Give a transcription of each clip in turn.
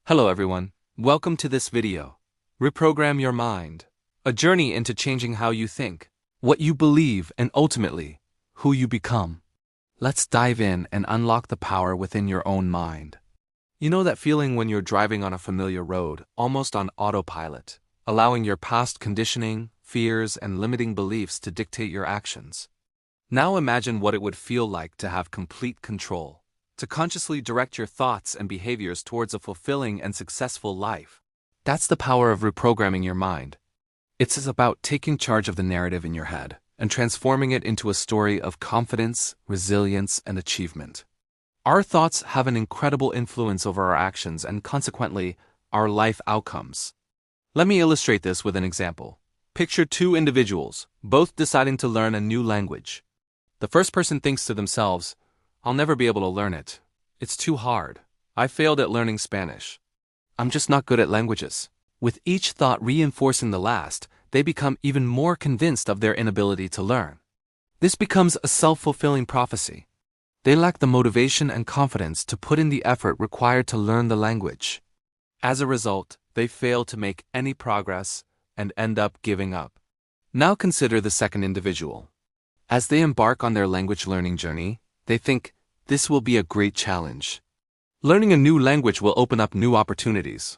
Hello everyone, welcome to this video. Reprogram your mind. A journey into changing how you think, what you believe, and ultimately, who you become. Let's dive in and unlock the power within your own mind. You know that feeling when you're driving on a familiar road, almost on autopilot, allowing your past conditioning, fears, and limiting beliefs to dictate your actions? Now imagine what it would feel like to have complete control. To consciously direct your thoughts and behaviors towards a fulfilling and successful life. That's the power of reprogramming your mind. It's about taking charge of the narrative in your head and transforming it into a story of confidence, resilience, and achievement. Our thoughts have an incredible influence over our actions and consequently, our life outcomes. Let me illustrate this with an example. Picture two individuals, both deciding to learn a new language. The first person thinks to themselves, "I'll never be able to learn it. It's too hard. I failed at learning Spanish. I'm just not good at languages." With each thought reinforcing the last, they become even more convinced of their inability to learn. This becomes a self-fulfilling prophecy. They lack the motivation and confidence to put in the effort required to learn the language. As a result, they fail to make any progress and end up giving up. Now consider the second individual. As they embark on their language learning journey, they think, "This will be a great challenge. Learning a new language will open up new opportunities.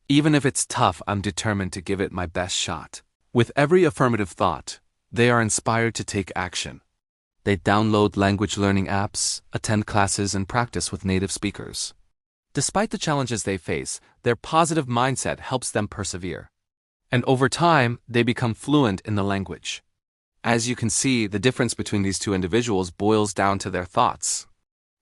Even if it's tough, I'm determined to give it my best shot." With every affirmative thought, they are inspired to take action. They download language learning apps, attend classes, and practice with native speakers. Despite the challenges they face, their positive mindset helps them persevere. And over time, they become fluent in the language. As you can see, the difference between these two individuals boils down to their thoughts.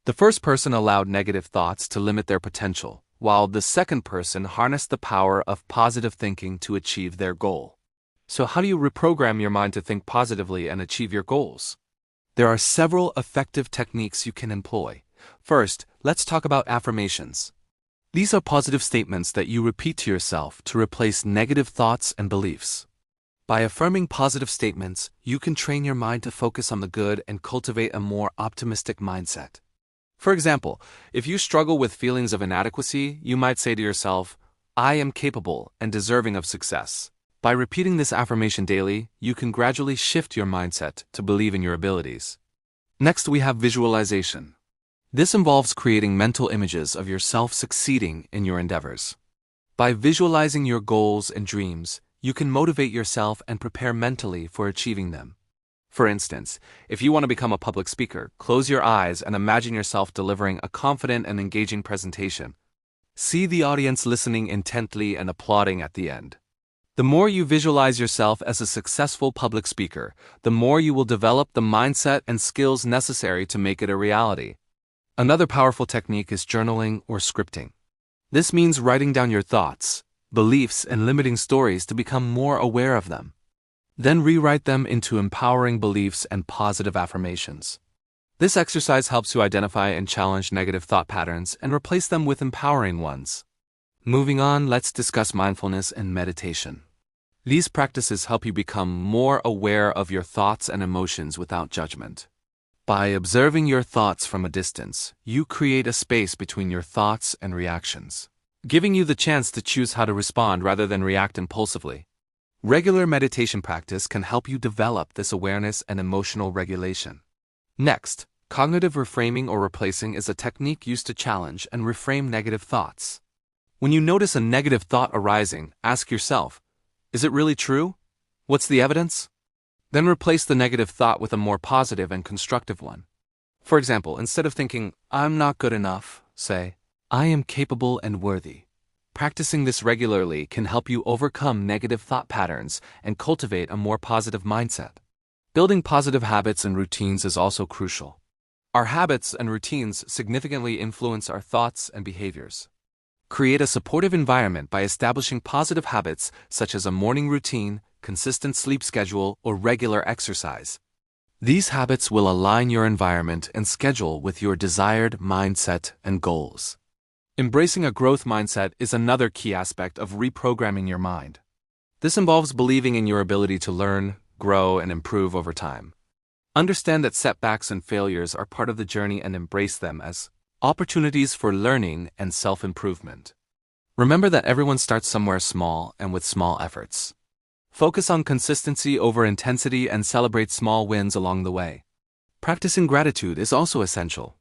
The first person allowed negative thoughts to limit their potential, while the second person harnessed the power of positive thinking to achieve their goal. So how do you reprogram your mind to think positively and achieve your goals? There are several effective techniques you can employ. First, let's talk about affirmations. These are positive statements that you repeat to yourself to replace negative thoughts and beliefs. By affirming positive statements, you can train your mind to focus on the good and cultivate a more optimistic mindset. For example, if you struggle with feelings of inadequacy, you might say to yourself, "I am capable and deserving of success." By repeating this affirmation daily, you can gradually shift your mindset to believe in your abilities. Next, we have visualization. This involves creating mental images of yourself succeeding in your endeavors. By visualizing your goals and dreams, you can motivate yourself and prepare mentally for achieving them. For instance, if you want to become a public speaker, close your eyes and imagine yourself delivering a confident and engaging presentation. See the audience listening intently and applauding at the end. The more you visualize yourself as a successful public speaker, the more you will develop the mindset and skills necessary to make it a reality. Another powerful technique is journaling or scripting. This means writing down your thoughts, beliefs, and limiting stories to become more aware of them. Then rewrite them into empowering beliefs and positive affirmations. This exercise helps you identify and challenge negative thought patterns and replace them with empowering ones. Moving on, let's discuss mindfulness and meditation. These practices help you become more aware of your thoughts and emotions without judgment. By observing your thoughts from a distance, you create a space between your thoughts and reactions, giving you the chance to choose how to respond rather than react impulsively. Regular meditation practice can help you develop this awareness and emotional regulation. Next, cognitive reframing or replacing is a technique used to challenge and reframe negative thoughts. When you notice a negative thought arising, ask yourself, "Is it really true? What's the evidence?" Then replace the negative thought with a more positive and constructive one. For example, instead of thinking, "I'm not good enough," say, "I am capable and worthy." Practicing this regularly can help you overcome negative thought patterns and cultivate a more positive mindset. Building positive habits and routines is also crucial. Our habits and routines significantly influence our thoughts and behaviors. Create a supportive environment by establishing positive habits such as a morning routine, consistent sleep schedule, or regular exercise. These habits will align your environment and schedule with your desired mindset and goals. Embracing a growth mindset is another key aspect of reprogramming your mind. This involves believing in your ability to learn, grow, and improve over time. Understand that setbacks and failures are part of the journey and embrace them as opportunities for learning and self-improvement. Remember that everyone starts somewhere small and with small efforts. Focus on consistency over intensity and celebrate small wins along the way. Practicing gratitude is also essential.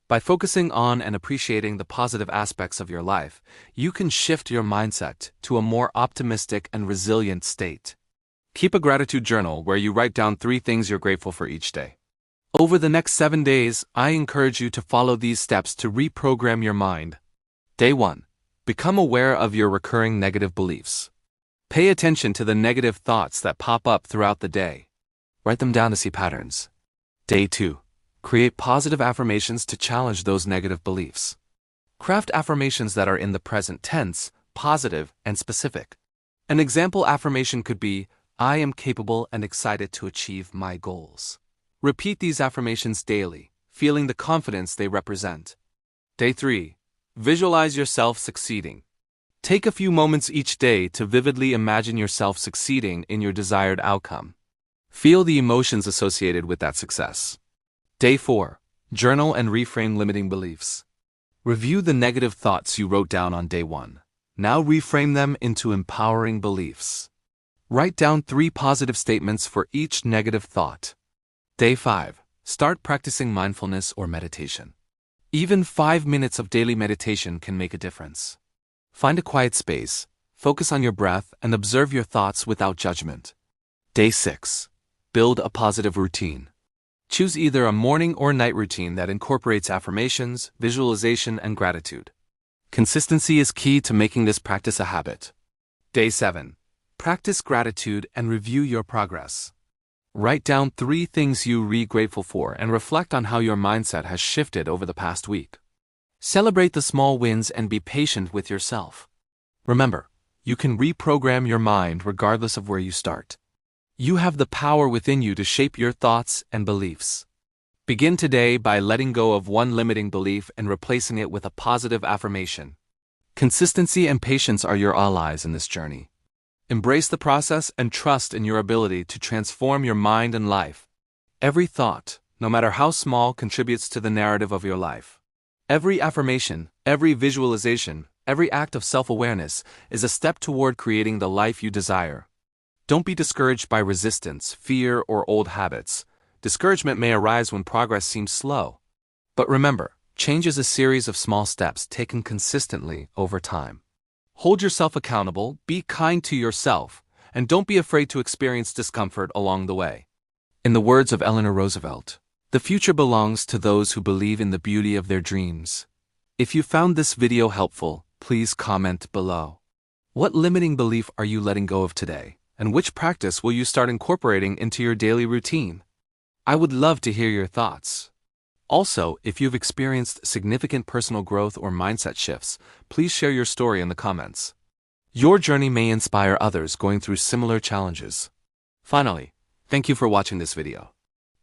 By focusing on and appreciating the positive aspects of your life, you can shift your mindset to a more optimistic and resilient state. Keep a gratitude journal where you write down 3 things you're grateful for each day. Over the next 7 days, I encourage you to follow these steps to reprogram your mind. Day 1. Become aware of your recurring negative beliefs. Pay attention to the negative thoughts that pop up throughout the day. Write them down to see patterns. Day 2. Create positive affirmations to challenge those negative beliefs. Craft affirmations that are in the present tense, positive, and specific. An example affirmation could be, I am capable and excited to achieve my goals. Repeat these affirmations daily, feeling the confidence they represent. Day 3. Visualize yourself succeeding. Take a few moments each day to vividly imagine yourself succeeding in your desired outcome. Feel the emotions associated with that success. Day 4. Journal and reframe limiting beliefs. Review the negative thoughts you wrote down on day 1. Now reframe them into empowering beliefs. Write down 3 positive statements for each negative thought. Day 5. Start practicing mindfulness or meditation. Even 5 minutes of daily meditation can make a difference. Find a quiet space, focus on your breath, and observe your thoughts without judgment. Day 6. Build a positive routine. Choose either a morning or night routine that incorporates affirmations, visualization, and gratitude. Consistency is key to making this practice a habit. Day 7. Practice gratitude and review your progress. Write down 3 things you're grateful for and reflect on how your mindset has shifted over the past week. Celebrate the small wins and be patient with yourself. Remember, you can reprogram your mind regardless of where you start. You have the power within you to shape your thoughts and beliefs. Begin today by letting go of one limiting belief and replacing it with a positive affirmation. Consistency and patience are your allies in this journey. Embrace the process and trust in your ability to transform your mind and life. Every thought, no matter how small, contributes to the narrative of your life. Every affirmation, every visualization, every act of self-awareness is a step toward creating the life you desire. Don't be discouraged by resistance, fear, or old habits. Discouragement may arise when progress seems slow. But remember, change is a series of small steps taken consistently over time. Hold yourself accountable, be kind to yourself, and don't be afraid to experience discomfort along the way. In the words of Eleanor Roosevelt, the future belongs to those who believe in the beauty of their dreams. If you found this video helpful, please comment below. What limiting belief are you letting go of today, and which practice will you start incorporating into your daily routine? I would love to hear your thoughts. Also, if you've experienced significant personal growth or mindset shifts, please share your story in the comments. Your journey may inspire others going through similar challenges. Finally, thank you for watching this video.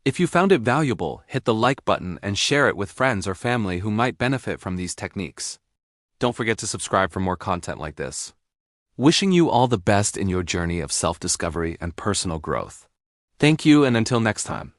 If you found it valuable, hit the like button and share it with friends or family who might benefit from these techniques. Don't forget to subscribe for more content like this. Wishing you all the best in your journey of self-discovery and personal growth. Thank you, and until next time.